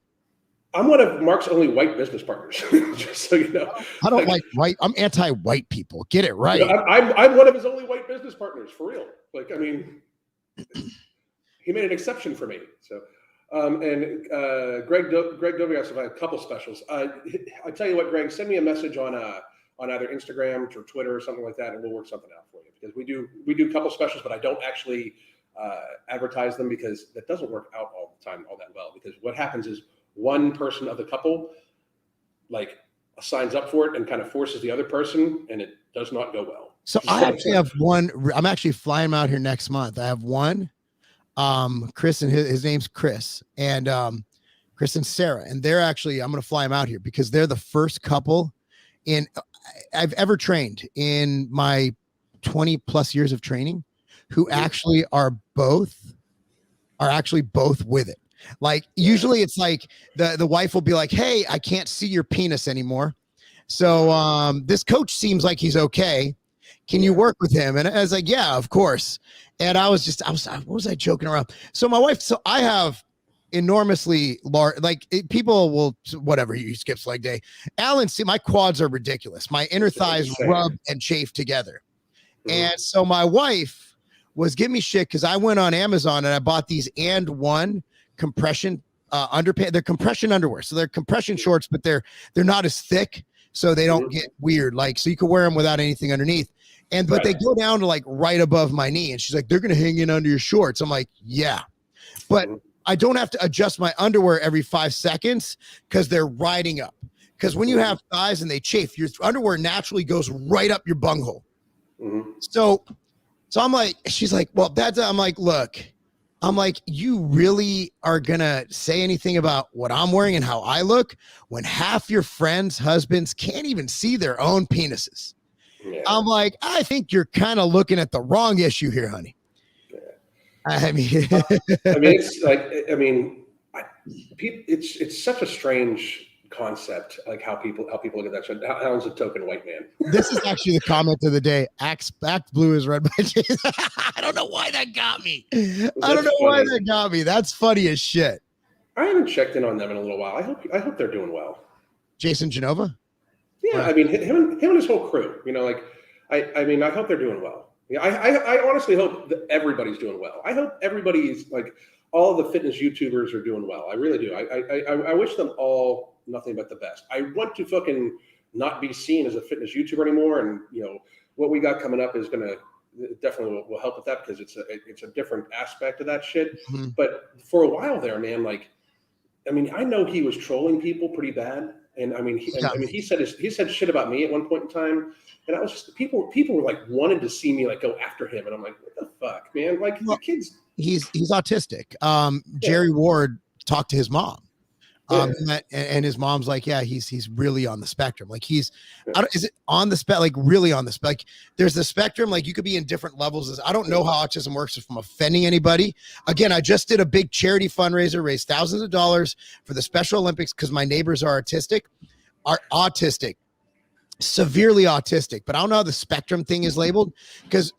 S2: I'm one of Mark's only white business partners, just so you know.
S1: I don't like white. I'm anti-white people. Get it right.
S2: I'm one of his only white business partners, for real. He made an exception for me. So, Greg Dovias, I have a couple specials. I tell you what, Greg, send me a message on either Instagram or Twitter or something like that, and we'll work something out for you. Because we do a couple specials, but I don't actually advertise them because that doesn't work out all the time all that well. Because what happens is one person of the couple signs up for it and kind of forces the other person, and it does not go well.
S1: So I actually have one. I'm actually flying him out here next month. I have one. Chris, and his name's Chris, and Chris and Sarah, and they're actually, I'm going to fly them out here because they're the first couple I've ever trained in my 20 plus years of training who actually are both with it. Like usually it's like the wife will be like, "Hey, I can't see your penis anymore. So this coach seems like he's okay. Can you work with him?" And I was like, "Yeah, of course." And I was what was I joking around? So my wife, I have enormously large, people will, whatever, you skips leg day. Alan, see, my quads are ridiculous. My inner thighs rub and chafe together. And so my wife was giving me shit because I went on Amazon and I bought these &1 compression underpants. They're compression underwear. So they're compression shorts, but they're not as thick. So they don't get weird. So you can wear them without anything underneath. But they go down to right above my knee. And she's like, "They're going to hang in under your shorts." I'm like, "Yeah." But I don't have to adjust my underwear every 5 seconds because they're riding up. Because when you have thighs and they chafe, your underwear naturally goes right up your bunghole. So So I'm like, she's like, well, I'm like, look, I'm like, you really are gonna say anything about what I'm wearing and how I look when half your friends' husbands can't even see their own penises? Yeah. I'm like, I think you're kind of looking at the wrong issue here, honey. Yeah. I mean,
S2: it's like, it's such a strange concept, like how people look at that shit. Alan's a token white man.
S1: This is actually the comment of the day. Act blue is red by Jason. I don't know why that got me. Why that got me. That's funny as shit.
S2: I haven't checked in on them in a little while. I hope they're doing well.
S1: Jason Genova?
S2: Yeah, I mean him and his whole crew. You know, like I hope they're doing well. Yeah, I honestly hope that everybody's doing well. I hope everybody's like all the fitness YouTubers are doing well. I really do. I wish them all nothing but the best. I want to fucking not be seen as a fitness YouTuber anymore. And you know what we got coming up is gonna definitely will help with that, because it's a different aspect of that shit. Mm-hmm. But for a while there, man, like, I mean, I know he was trolling people pretty bad. And I mean, he said shit about me at one point in time, and I was just people were like wanted to see me like go after him, and I'm like, what the fuck, man? Like, the kids. He's
S1: autistic. Jerry Ward talked to his mom, and his mom's like, yeah, he's really on the spectrum. Like is it on the spectrum? Like really on the spectrum? Like there's the spectrum. Like you could be in different levels. I don't know how autism works if I'm offending anybody. Again, I just did a big charity fundraiser, raised thousands of dollars for the Special Olympics because my neighbors are autistic, severely autistic, but I don't know how the spectrum thing is labeled, because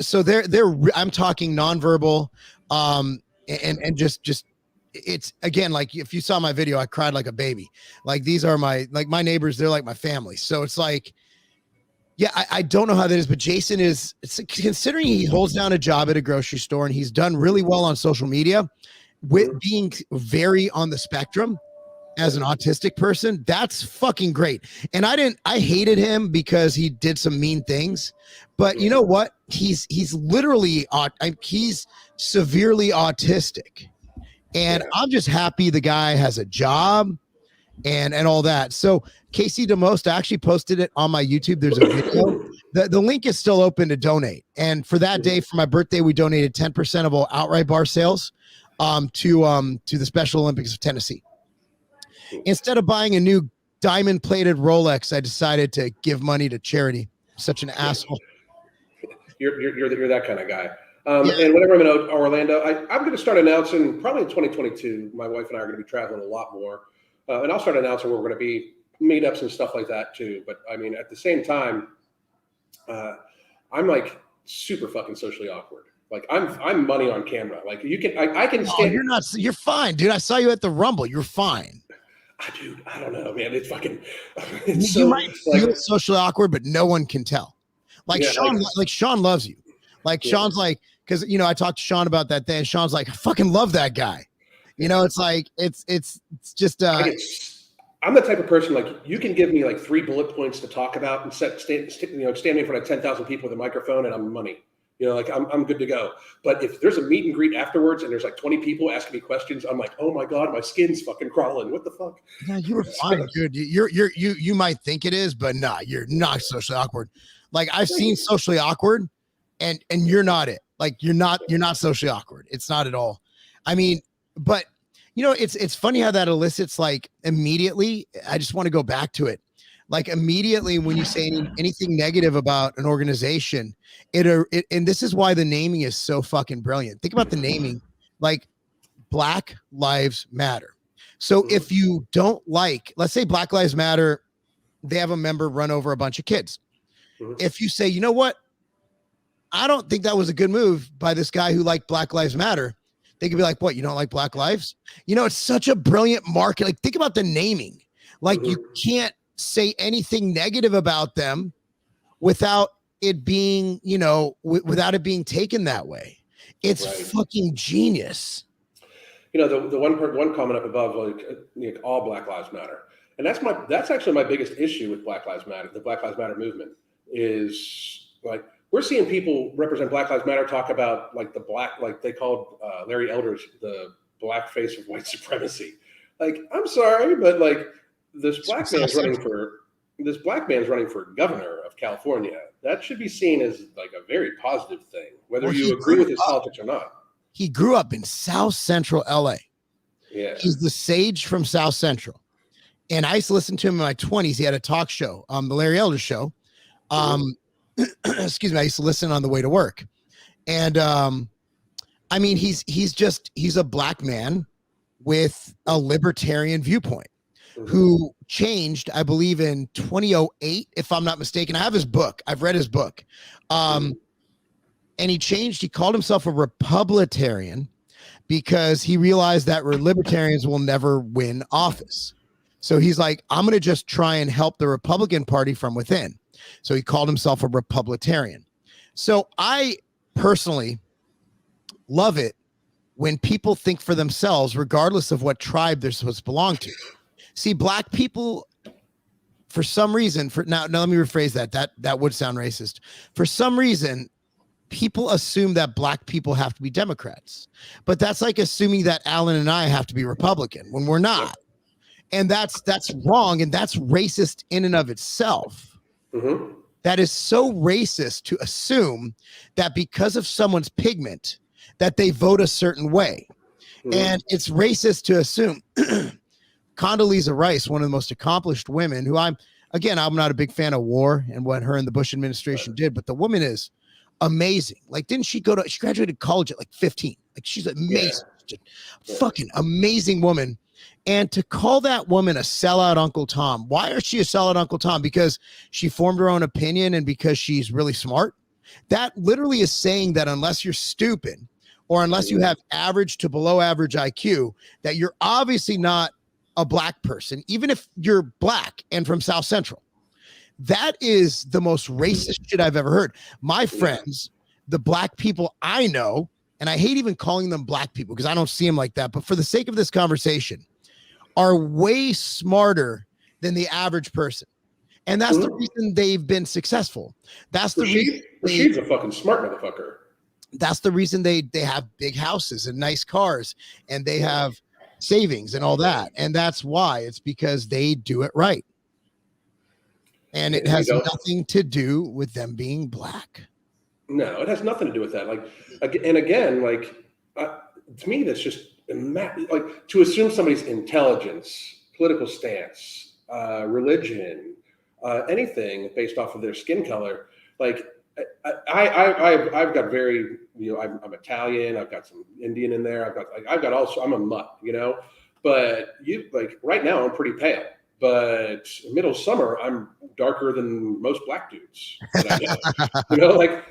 S1: I'm talking nonverbal, and just it's, again, like if you saw my video, I cried like a baby. Like these are my neighbors, they're like my family. So it's like, yeah, I don't know how that is, but Jason is, considering he holds down a job at a grocery store and he's done really well on social media with being very on the spectrum as an autistic person. That's fucking great. And I hated him because he did some mean things, but you know what? He's literally, he's severely autistic. And I'm just happy the guy has a job and all that. So Casey DeMost, I actually posted it on my YouTube. There's a video. The link is still open to donate. And for that day, for my birthday, we donated 10% of all outright bar sales to the Special Olympics of Tennessee. Instead of buying a new diamond plated Rolex, I decided to give money to charity. Such an asshole.
S2: You're that kind of guy. And whenever I'm in Orlando, I'm going to start announcing, probably in 2022, my wife and I are going to be traveling a lot more. And I'll start announcing where we're going to be, meetups and stuff like that too. But I mean, at the same time, I'm like super fucking socially awkward. Like I'm money on camera. Like you can, I can stand.
S1: You're fine, dude. I saw you at the Rumble. You're fine.
S2: Dude, I don't know, man. It's fucking.
S1: You might feel socially awkward, but no one can tell. Like Sean, Sean loves you. Like Sean's like, because I talked to Sean about that day, and Sean's like, I fucking love that guy. It's like it's just.
S2: I'm the type of person, like, you can give me like 3 bullet points to talk about and stand in front of 10,000 people with a microphone, and I'm money. Like I'm good to go. But if there's a meet and greet afterwards and there's like 20 people asking me questions, I'm like, oh my God, my skin's fucking crawling. What the fuck? Yeah, you were
S1: fine, dude. You might think it is, but nah, you're not socially awkward. Like I've seen socially awkward, and you're not it. Like you're not socially awkward. It's not at all. I mean, but it's funny how that elicits, like, immediately. I just want to go back to it. Like immediately when you say anything negative about an organization, and this is why the naming is so fucking brilliant. Think about the naming, like Black Lives Matter. So if you don't like, let's say Black Lives Matter, they have a member run over a bunch of kids. If you say, you know what, I don't think that was a good move by this guy who liked Black Lives Matter, they could be like, what, you don't like Black lives? It's such a brilliant market. Like, think about the naming. Like, you can't say anything negative about them without it being, without it being taken that way. It's fucking genius.
S2: The one comment up above, like all Black Lives Matter. And that's actually my biggest issue with Black Lives Matter. The Black Lives Matter movement is like, we're seeing people represent Black Lives Matter talk about like the black, like they called Larry Eldridge the black face of white supremacy. Like, I'm sorry, but like this black man's running for this black man's running for governor of California. That should be seen as like a very positive thing, whether you agree with his politics or not.
S1: He grew up in South Central LA.
S2: Yeah.
S1: He's the sage from South Central. And I used to listen to him in my 20s. He had a talk show, the Larry Elder Show. Excuse me. I used to listen on the way to work. And I mean, he's a black man with a libertarian viewpoint who changed, I believe, in 2008, if I'm not mistaken. I have his book. I've read his book. And he changed. He called himself a Republican because he realized that libertarians will never win office. So he's like, I'm going to just try and help the Republican Party from within. So he called himself a Republican. So I personally love it when people think for themselves, regardless of what tribe they're supposed to belong to. See, black people, for some reason, now let me rephrase that would sound racist. For some reason, people assume that black people have to be Democrats, but that's like assuming that Alan and I have to be Republican when we're not. And that's wrong. And that's racist in and of itself. Mm-hmm. That is so racist to assume that because of someone's pigment that they vote a certain way. Mm-hmm. And it's racist to assume Condoleezza Rice, one of the most accomplished women who I'm not a big fan of war and what her and the Bush administration did, but the woman is amazing. Like, didn't she she graduated college at like 15. Like, she's amazing. Yeah. Fucking amazing woman. And to call that woman a sellout Uncle Tom, why is she a sellout Uncle Tom? Because she formed her own opinion and because she's really smart? That literally is saying that unless you're stupid or unless you have average to below average IQ, that you're obviously not a black person, even if you're black and from South Central. That is the most racist shit I've ever heard. My friends, the black people I know, and I hate even calling them black people because I don't see them like that, but for the sake of this conversation, are way smarter than the average person. And that's the reason they've been successful. That's the reason.
S2: She's a fucking smart motherfucker.
S1: That's the reason they have big houses and nice cars and they have savings and all that. And that's why. It's because they do it right. And it has nothing to do with them being black.
S2: No, it has nothing to do with that. Like, and again, like, to me, that's just like to assume somebody's intelligence, political stance, religion, anything based off of their skin color. Like, I've got very, I'm Italian. I've got some Indian in there. I've got also, I'm a mutt, but right now I'm pretty pale. But middle of summer, I'm darker than most black dudes that I know. Like,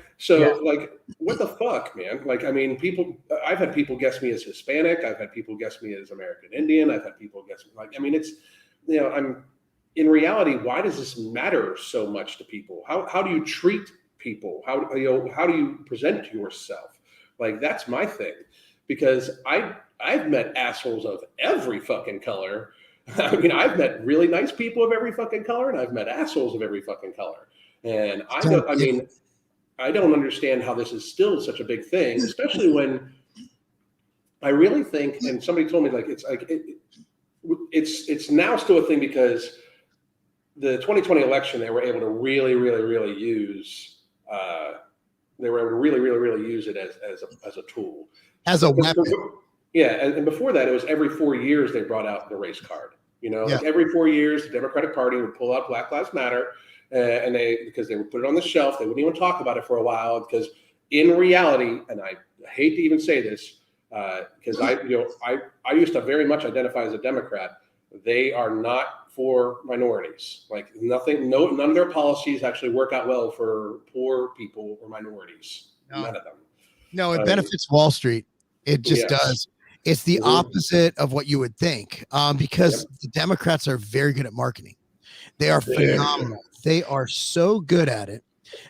S2: what the fuck, man? Like, I mean, I've had people guess me as Hispanic. I've had people guess me as American Indian. I've had people guess me, like, I mean, it's, I'm, in reality, why does this matter so much to people? How do you treat people? How do you present yourself? Like, that's my thing, because I've met assholes of every fucking color. I mean, I've met really nice people of every fucking color, and I've met assholes of every fucking color. And I don't understand how this is still such a big thing, especially when I really think, and somebody told me, like, it's now still a thing because the 2020 election, they were able to really use it as a tool,
S1: as a weapon.
S2: Yeah, and before that, it was every 4 years they brought out the race card. Like every 4 years, the Democratic Party would pull out Black Lives Matter, and because they would put it on the shelf, they wouldn't even talk about it for a while. Because in reality, and I hate to even say this, because I used to very much identify as a Democrat. They are not for minorities. Like, none of their policies actually work out well for poor people or minorities. No. None of them.
S1: No, it benefits Wall Street. It just does. It's the opposite of what you would think, because the Democrats are very good at marketing. They are phenomenal. They are so good at it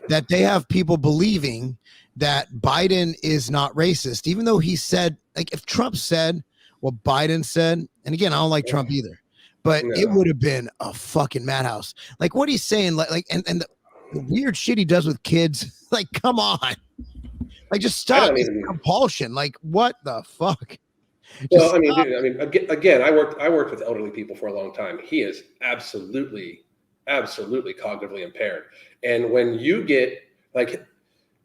S1: that they have people believing that Biden is not racist, even though he said, like, if Trump said what Biden said, and again, I don't like Trump either, but it would have been a fucking madhouse. Like, what he's saying, and the weird shit he does with kids, like, come on. Like, just stop. It's compulsion. Like, what the fuck?
S2: Well, I mean, dude, again, I worked with elderly people for a long time. He is absolutely absolutely cognitively impaired. And when you get like,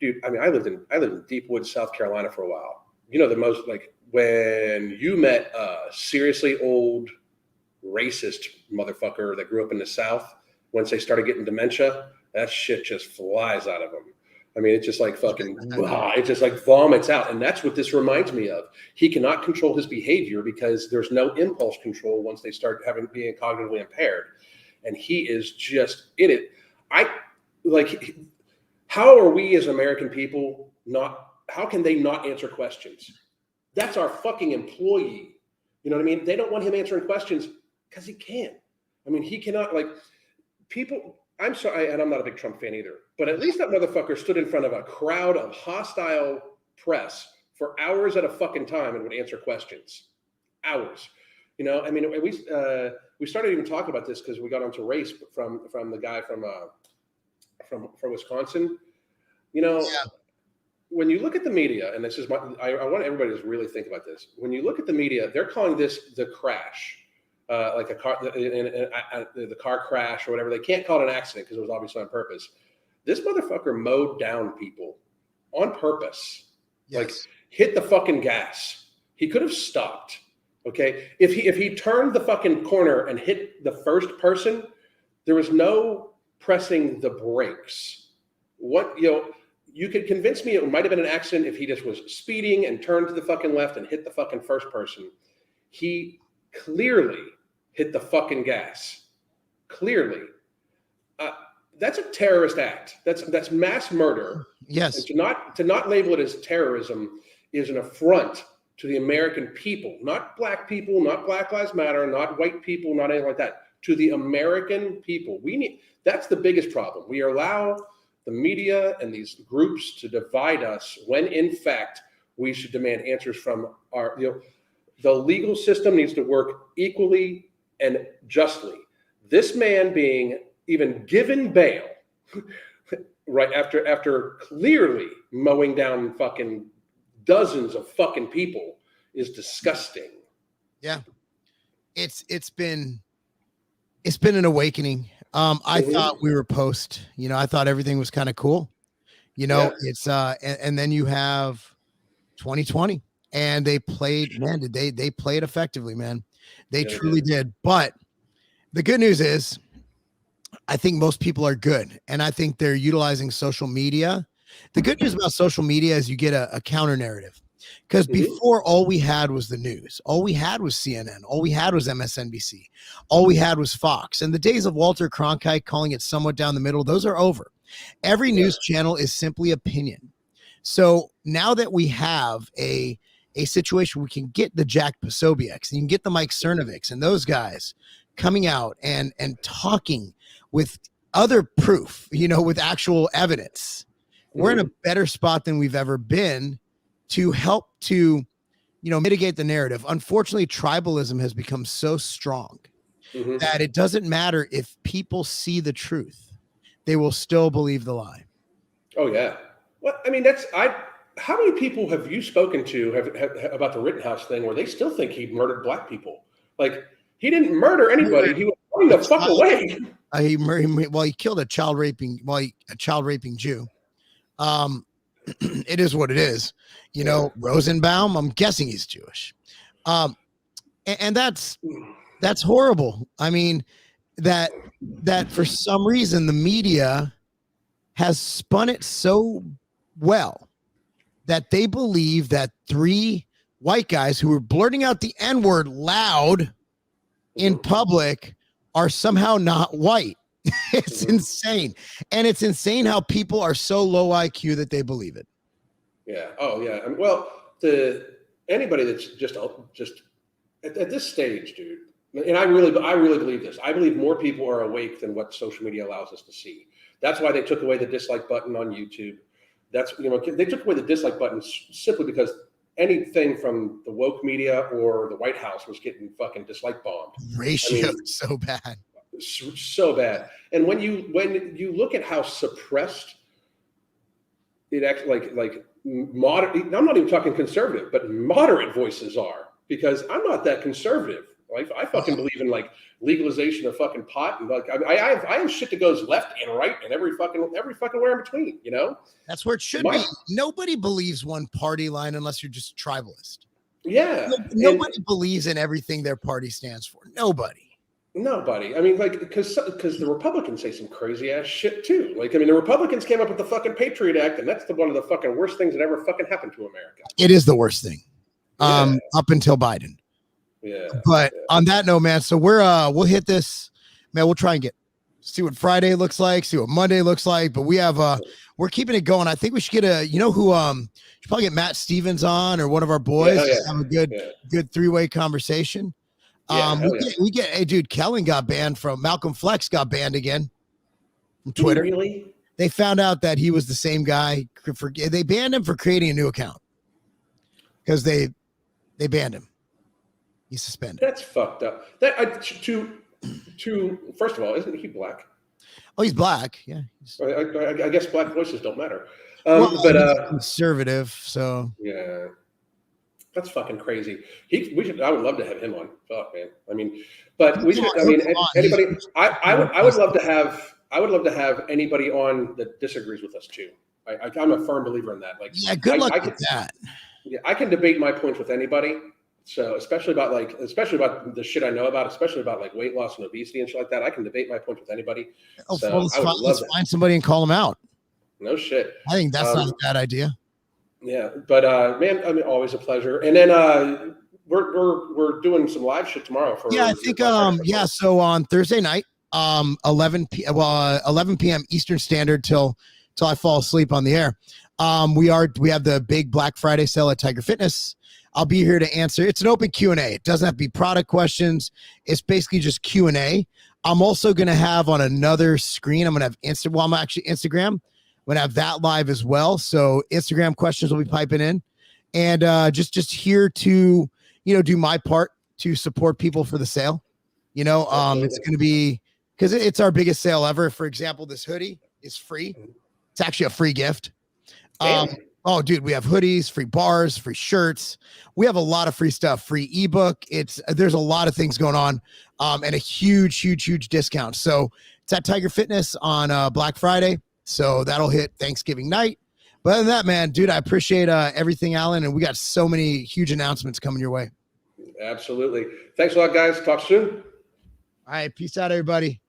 S2: dude, I mean, I lived in deep woods, South Carolina for a while. You know, the most like when you met a seriously old racist motherfucker that grew up in the South, once they started getting dementia, that shit just flies out of them. I mean, it's just like fucking, it just like vomits out. And that's what this reminds me of. He cannot control his behavior because there's no impulse control once they start being cognitively impaired. And he is just in it. How are we as American people how can they not answer questions? That's our fucking employee. You know what I mean? They don't want him answering questions because he can't. I mean, he cannot, like, people, I'm sorry, and I'm not a big Trump fan either, but at least that motherfucker stood in front of a crowd of hostile press for hours at a fucking time and would answer questions. Hours. You know, I mean, we started even talking about this because we got onto race from the guy from Wisconsin. You know, when you look at the media, and this is I want everybody to really think about this. When you look at the media, they're calling this the crash. Like a car, the car crash or whatever. They can't call it an accident because it was obviously on purpose. This motherfucker mowed down people on purpose. Yes. Like hit the fucking gas. He could have stopped. Okay, if he turned the fucking corner and hit the first person, there was no pressing the brakes. You could convince me it might have been an accident if he just was speeding and turned to the fucking left and hit the fucking first person. He clearly hit the fucking gas. Clearly. That's a terrorist act. That's mass murder.
S1: Yes.
S2: And to not label it as terrorism is an affront to the American people, not black people, not Black Lives Matter, not white people, not anything like that. To the American people. That's the biggest problem. We allow the media and these groups to divide us when in fact we should demand answers from the legal system needs to work equally and justly. This man being even given bail right after clearly mowing down fucking dozens of fucking people is disgusting.
S1: Yeah. It's been an awakening. I thought we were post, I thought everything was kind of cool. It's and then you have 2020 and they played, man, they played effectively, man. They truly did. But the good news is I think most people are good. And I think they're utilizing social media. The good news about social media is you get a counter narrative. Because before, all we had was the news. All we had was CNN. All we had was MSNBC. All we had was Fox. And the days of Walter Cronkite calling it somewhat down the middle, those are over. Every news channel is simply opinion. So now that we have a situation, we can get the Jack Posobiec's and you can get the Mike Cernovic's and those guys coming out and talking with other proof, with actual evidence. We're in a better spot than we've ever been to help to, mitigate the narrative. Unfortunately, tribalism has become so strong that it doesn't matter if people see the truth. They will still believe the lie. Oh, yeah.
S2: Well, I mean, how many people have you spoken to have about the Rittenhouse thing where they still think he murdered black people? Like, he didn't murder anybody. He was running the fuck away.
S1: He killed a child raping Jew. It is what it is. Rosenbaum, I'm guessing he's Jewish. And that's horrible. I mean, that for some reason the media has spun it so well that they believe that 3 white guys who were blurting out the N-word loud in public are somehow not white. It's insane. And it's insane how people are so low IQ that they believe it.
S2: Yeah. Oh, yeah. I mean, well, anybody that's just at this stage, dude, and I really believe this. I believe more people are awake than what social media allows us to see. That's why they took away the dislike button on YouTube. They took away the dislike button simply because anything from the woke media or the White House was getting fucking dislike bombed.
S1: Ratio so bad.
S2: So bad. And when you look at how suppressed it actually like moderate, I'm not even talking conservative, but moderate voices are, because I'm not that conservative. Like, I fucking believe in like legalization of fucking pot, and like I have shit that goes left and right and every fucking where in between. You know,
S1: that's where it should be. Nobody believes one party line unless you're just tribalist.
S2: Yeah,
S1: nobody believes in everything their party stands for. Nobody.
S2: I mean, like, because the Republicans say some crazy ass shit too. Like, I mean, the Republicans came up with the fucking Patriot Act, and that's one of the fucking worst things that ever fucking happened to America.
S1: It is the worst thing, up until Biden.
S2: Yeah.
S1: But on that note, man, so we'll hit this, man. We'll try and see what Friday looks like, see what Monday looks like. But we have we're keeping it going. I think we should get should probably get Matt Stevens on or one of our boys. Have a good three-way conversation. We get hey dude, Kellen got banned from Malcolm Flex got banned again from Twitter.
S2: Really?
S1: They found out that he was the same guy. They banned him for creating a new account because they banned him. He's suspended.
S2: That's fucked up. First of all, isn't he black?
S1: Oh, he's black. Yeah.
S2: I guess black voices don't matter.
S1: But conservative. So
S2: yeah. That's fucking crazy. I would love to have him on. Fuck, man. I mean, but we should. I mean, anybody. I would love to have. I would love to have anybody on that disagrees with us too. I'm a firm believer in that. Like,
S1: yeah, good luck with that.
S2: Yeah, I can debate my points with anybody. So especially about the shit I know about, especially about like weight loss and obesity and shit like that. I can debate my points with anybody.
S1: Oh, so let's find somebody and call them out.
S2: No shit.
S1: I think that's not a bad idea.
S2: Yeah, but man, I mean, always a pleasure. And then we're doing some live shit tomorrow for.
S1: Yeah, I think So on Thursday night, 11 p.m. Eastern Standard till I fall asleep on the air. We have the big Black Friday sale at Tiger Fitness. I'll be here to answer. It's an open Q&A. It doesn't have to be product questions. It's basically just Q&A. I'm also going to have on another screen. I'm going to have Instagram. I'm going to have that live as well. So Instagram questions will be piping in, and just here to, do my part to support people for the sale. It's going to be, because it's our biggest sale ever. For example, this hoodie is free. It's actually a free gift. Oh, dude, we have hoodies, free bars, free shirts. We have a lot of free stuff, free ebook. There's a lot of things going on, and a huge discount. So it's at Tiger Fitness on Black Friday. So that'll hit Thanksgiving night. But other than that, man, dude, I appreciate everything, Alan. And we got so many huge announcements coming your way.
S2: Absolutely. Thanks a lot, guys. Talk soon.
S1: All right. Peace out, everybody.